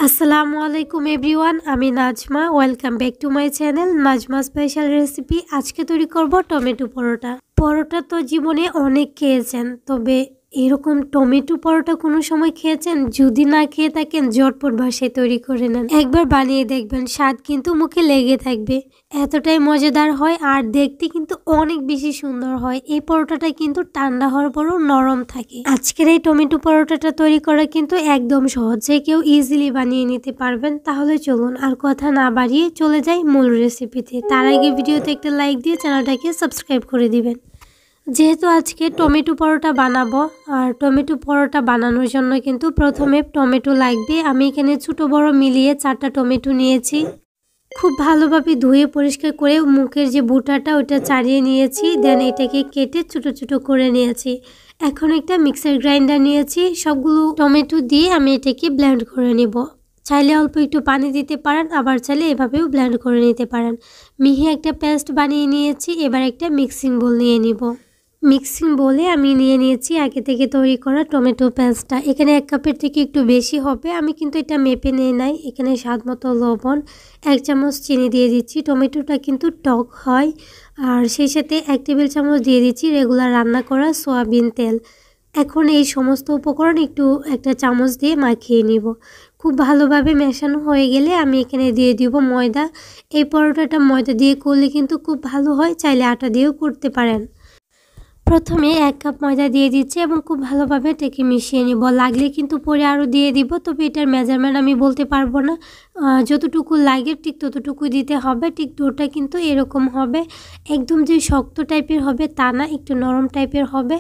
আসসালামু আলাইকুম এভরিওয়ান, আমি Nazma. Welcome back to my channel Nazma special recipe. আজকে তৈরি করব টমেটো পরোটা। পরোটা তো জীবনে অনেক খেয়েছেন, তবে এরকম টমেটো পরোটা কোনো সময় খেয়েছেন? যদি না খেয়ে থাকেন ঝটপট বাসায় তৈরি করে নেন, একবার বানিয়ে দেখবেন, স্বাদ কিন্তু মুখে লেগে থাকবে। এতটাই মজাদার হয় আর দেখতে কিন্তু অনেক বেশি সুন্দর হয়। এই পরোটাটা কিন্তু ঠান্ডা হওয়ার পরও নরম থাকে। আজকের এই টমেটো পরোটাটা তৈরি করা কিন্তু একদম সহজ, যে কেউ ইজিলি বানিয়ে নিতে পারবেন। তাহলে চলুন আর কথা না বাড়িয়ে চলে যাই মূল রেসিপিতে। তার আগে ভিডিওতে একটা লাইক দিয়ে চ্যানেলটাকে সাবস্ক্রাইব করে দিবেন। যেহেতু আজকে টমেটো পরোটা বানাবো, আর টমেটো পরোটা বানানোর জন্য কিন্তু প্রথমে টমেটো লাগবে। আমি এখানে ছোটো বড় মিলিয়ে 4টা টমেটো নিয়েছি। খুব ভালোভাবে ধুয়ে পরিষ্কার করে মুখের যে বুটাটা ওটা ছাড়িয়ে নিয়েছি। দেন এটাকে কেটে ছোটো ছোটো করে নিয়েছি। এখন একটা মিক্সার গ্রাইন্ডার নিয়েছি। সবগুলো টমেটো দিয়ে আমি এটাকে ব্লেন্ড করে নেব। চাইলে অল্প একটু পানি দিতে পারেন, আবার চাইলে এভাবেও ব্লেন্ড করে নিতে পারেন। মিহি একটা পেস্ট বানিয়ে নিয়েছি। এবার একটা মিক্সিং বোল নিয়ে নিব। মিক্সিং বলে আমি নিয়ে নিয়েছি আগে থেকে তৈরি করা টমেটো পেস্টটা। এখানে 1 কাপের থেকে একটু বেশি হবে। আমি কিন্তু এটা মেপে নিয়ে নাই। এখানে স্বাদ মতো লবণ, 1 চামচ চিনি দিয়ে দিচ্ছি। টমেটোটা কিন্তু টক হয়। আর সেই সাথে 1 টেবিল চামচ দিয়ে দিচ্ছি রেগুলার রান্না করা সয়াবিন তেল। এখন এই সমস্ত উপকরণ একটু 1 চামচ দিয়ে মাখিয়ে নিব। খুব ভালোভাবে মেশানো হয়ে গেলে আমি এখানে দিয়ে দিব ময়দা। এই পরোটাটা ময়দা দিয়ে করলে কিন্তু খুব ভালো হয়, চাইলে আটা দিয়েও করতে পারেন। প্রথমে 1 কাপ ময়দা দিয়ে দিচ্ছি এবং খুব ভালোভাবে এটাকে মিশিয়ে নিব। লাগলে কিন্তু পরে আরও দিয়ে দিব, তবে এটার মেজারমেন্ট আমি বলতে পারবো না। যতটুকু লাগে ঠিক ততটুকু দিতে হবে। ঠিক ডোটা কিন্তু এরকম হবে, একদম যে শক্ত টাইপের হবে তা না, একটু নরম টাইপের হবে।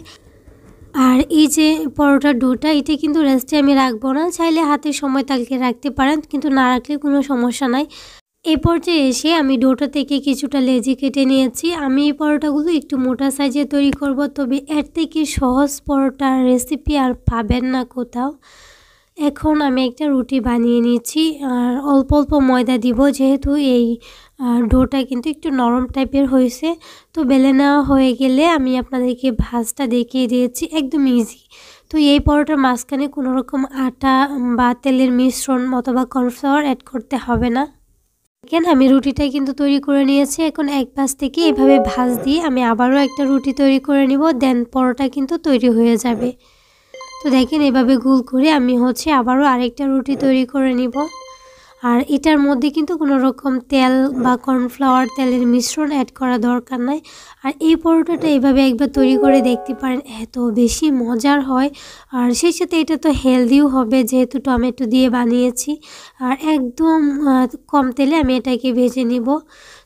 আর এই যে পরোটার ডোটা, এটা কিন্তু রেস্টে আমি রাখবো না। চাইলে হাতে সময় থাকলে রাখতে পারেন, কিন্তু না রাখলে কোনো সমস্যা নাই। এই পর্যায়ে এসে আমি ডোটা থেকে কিছুটা লেচি কেটে নিয়েছি। আমি এই পরোটাগুলো একটু মোটা সাইজে তৈরি করব, তবে এর থেকে সহজ পরোটার রেসিপি আর পাবেন না কোথাও। এখন আমি একটা রুটি বানিয়ে নিচ্ছি, আর অল্প অল্প ময়দা দিব, যেহেতু এই ডোটা কিন্তু একটু নরম টাইপের হয়েছে। তো বেলে নেওয়া হয়ে গেলে আমি আপনাদেরকে ভাঁজটা দেখিয়ে দিয়েছি, একদম ইজি। তো এই পরোটার মাঝখানে কোনো রকম আটা বা তেলের মিশ্রণ অথবা কর্নফ্লাওয়ার অ্যাড করতে হবে না। দেখেন আমি রুটিটা কিন্তু তৈরি করে নিয়েছি। এখন এক পাশ থেকে এভাবে ভাঁজ দিয়ে আমি আবারও একটা রুটি তৈরি করে নিব। দেন পরোটা কিন্তু তৈরি হয়ে যাবে। তো দেখেন এভাবে গোল করে আমি আবারও আরেকটা রুটি তৈরি করে নিব। আর এটার মধ্যে কিন্তু কোনো রকম তেল বা কর্নফ্লাওয়ার তেলের মিশ্রণ অ্যাড করা দরকার নাই। আর এই পরোটাটা এভাবে একবার তৈরি করে দেখতে পারেন, এত বেশি মজার হয়। আর সেই সাথে এটা তো হেলদিও হবে, যেহেতু টমেটো দিয়ে বানিয়েছি। আর একদম কম তেলে আমি এটাকে ভেজে নিব।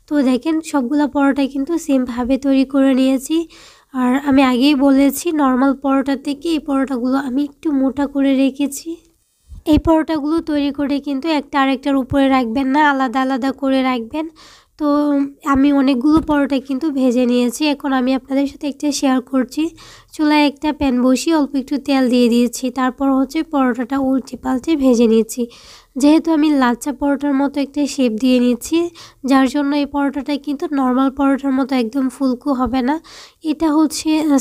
তো দেখেন সবগুলা পরোটা কিন্তু সেমভাবে তৈরি করে নিয়েছি। আর আমি আগেই বলেছি, নর্মাল পরোটা থেকে এই পরোটাগুলো আমি একটু মোটা করে রেখেছি। এই পরোটাগুলো তৈরি করে কিন্তু একটা আরেকটার উপরে রাখবেন না, আলাদা আলাদা করে রাখবেন। তো আমি অনেকগুলো পরোটা কিন্তু ভেজে নিয়েছি। এখন আমি আপনাদের সাথে একটা শেয়ার করছি। চুলায় একটা প্যান বসিয়ে অল্প একটু তেল দিয়ে দিয়েছি। তারপর পরোটাটা উল্টে পাল্টে ভেজে নিয়েছি। যেহেতু আমি লাচ্ছা পরোটার মতো একটা শেপ দিয়ে নিচ্ছি, যার জন্য এই পরোটাটা কিন্তু নর্মাল পরোটার মতো একদম ফুলকো হবে না। এটা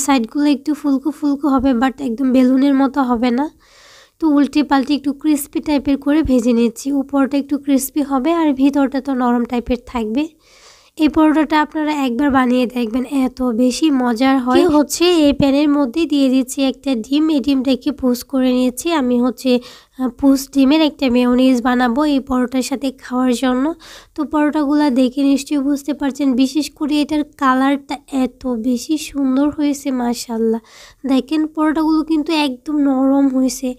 সাইডগুলো একটু ফুলকো ফুলকো হবে, বাট একদম বেলুনের মতো হবে না। তো উল্টে পাল্টে একটু ক্রিস্পি টাইপের করে ভেজে নিচ্ছি। উপরটা একটু ক্রিস্পি হবে আর ভিতরটা তো নরম টাইপের থাকবে। এই পরোটাটা আপনারা একবার বানিয়ে দেখবেন, এত বেশি মজার হয়। এই প্যানের মধ্যে দিয়ে দিচ্ছি একটা ডিম। এই ডিমটাকে পোস্ট করে নিয়েছি। আমি পোস্ট ডিমের একটা মেয়োনিজ বানাবো এই পরোটার সাথে খাওয়ার জন্য। তো পরোটাগুলো দেখে নিশ্চয়ই বুঝতে পারছেন, বিশেষ করে এটার কালারটা এত বেশি সুন্দর হয়েছে, মাশাআল্লাহ। দেখেন পরোটাগুলো কিন্তু একদম নরম হয়েছে।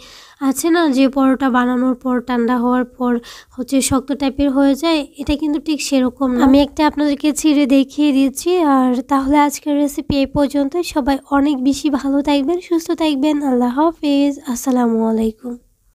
আছে না যে পরোটা বানানোর পর ঠান্ডা হওয়ার পর শক্ত টাইপের হয়ে যায়, এটা কিন্তু ঠিক সেরকম না। আমি একটা আপনাদেরকে ছিঁড়ে দেখিয়ে দিচ্ছি। আর তাহলে আজকের রেসিপি এই পর্যন্তই। সবাই অনেক বেশি ভালো থাকবেন, সুস্থ থাকবেন। আল্লাহ হাফেজ, আসসালামু আলাইকুম।